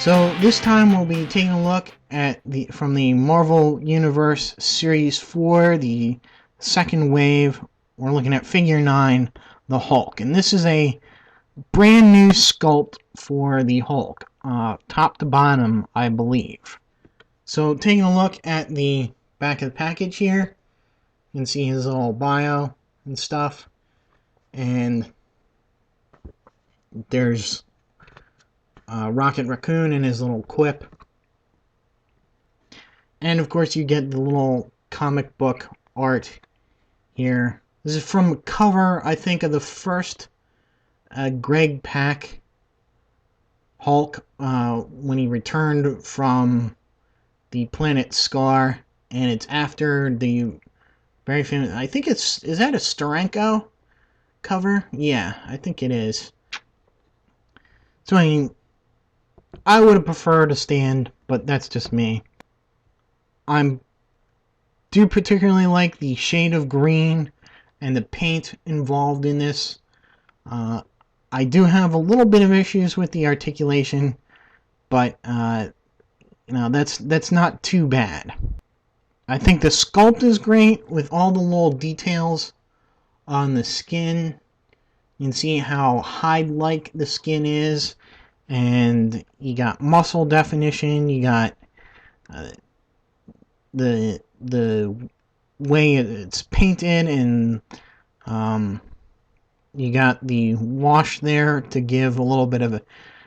So this time we'll be taking a look at from the Marvel Universe Series 4, the second wave. We're looking at Figure 9, the Hulk. And this is a brand new sculpt for the Hulk, top to bottom, I believe. So taking a look at the back of the package here, you can see his little bio and stuff. And there's Rocket Raccoon and his little quip. And of course you get the little comic book art here. This is from a cover, I think, of the first Greg Pak Hulk when he returned from the planet Scar, and it's after the very famous, I think is that a Steranko cover? Yeah, I think it is. So I mean, I would have preferred a stand, but that's just me. I do particularly like the shade of green and the paint involved in this. I do have a little bit of issues with the articulation, but you know, that's not too bad. I think the sculpt is great with all the little details on the skin. You can see how hide-like the skin is, and you got muscle definition. You got the way it's painted, and you got the wash there to give a little bit of a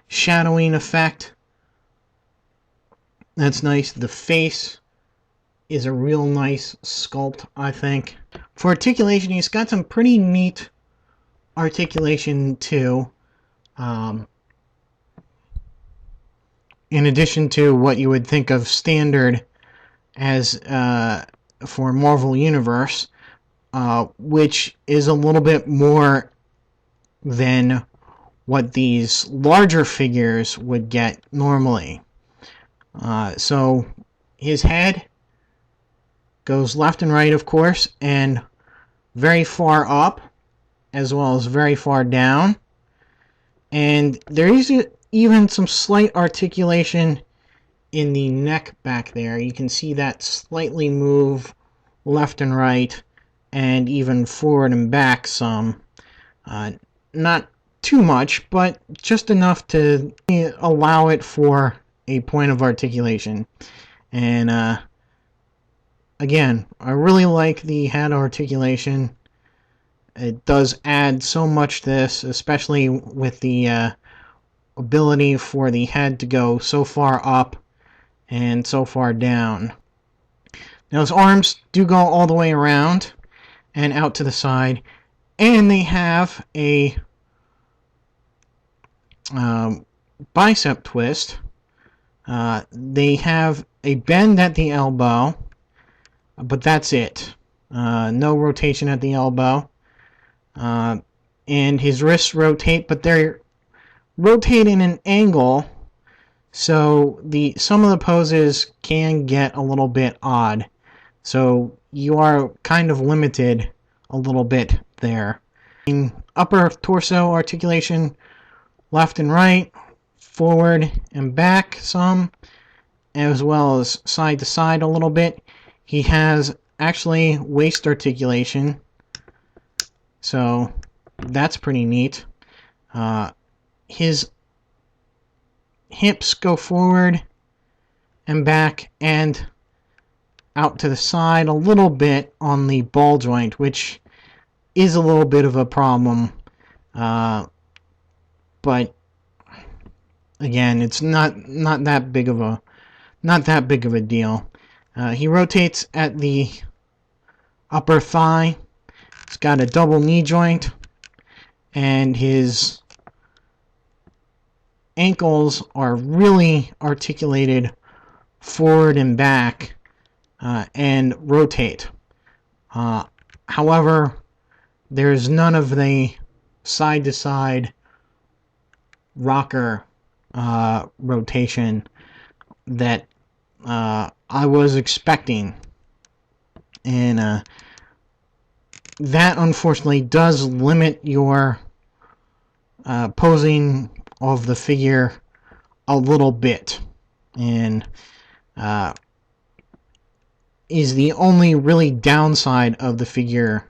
shadowing effect. That's nice. The face is a real nice sculpt, I think. For articulation, he's got some pretty neat articulation too. In addition to what you would think of standard as for Marvel Universe, which is a little bit more than what these larger figures would get normally. So his head goes left and right, of course, and very far up as well as very far down. And there is even some slight articulation in the neck back there. You can see that slightly move left and right, and even forward and back some. Not too much, but just enough to allow it for a point of articulation. And again, I really like the head articulation. It does add so much to this, especially with the ability for the head to go so far up and so far down. Now his arms do go all the way around and out to the side, and they have a bicep twist. They have a bend at the elbow, but that's it. No rotation at the elbow. And his wrists rotate, but they're rotating an angle, so some of the poses can get a little bit odd. So you are kind of limited a little bit there. In upper torso articulation, left and right, forward and back some, as well as side to side a little bit. He has actually waist articulation, so that's pretty neat. His hips go forward and back and out to the side a little bit on the ball joint, which is a little bit of a problem. But again, it's not that big of a deal. He rotates at the upper thigh. He's got a double knee joint, and his ankles are really articulated forward and back and rotate. However, there's none of the side-to-side rocker rotation that I was expecting, and that unfortunately does limit your posing of the figure a little bit, and is the only really downside of the figure,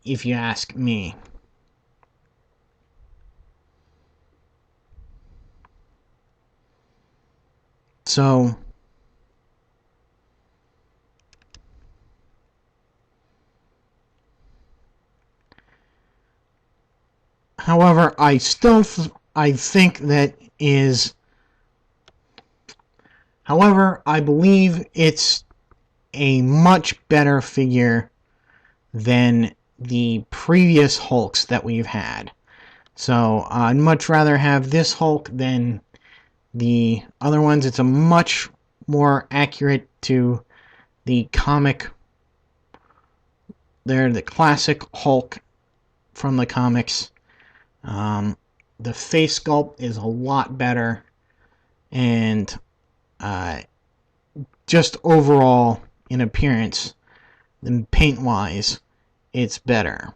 if you ask me. So, however, I think that is. However, I believe it's a much better figure than the previous Hulks that we've had. So I'd much rather have this Hulk than the other ones. It's a much more accurate to the comic. They're the classic Hulk from the comics. The face sculpt is a lot better, and just overall in appearance, and paint-wise, it's better.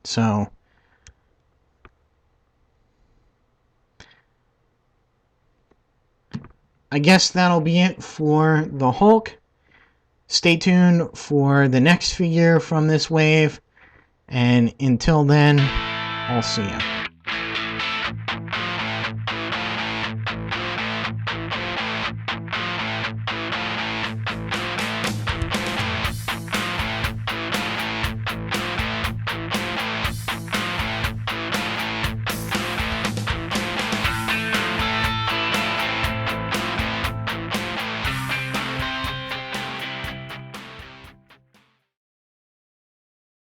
So, I guess that'll be it for the Hulk. Stay tuned for the next figure from this wave, and until then, I'll see you.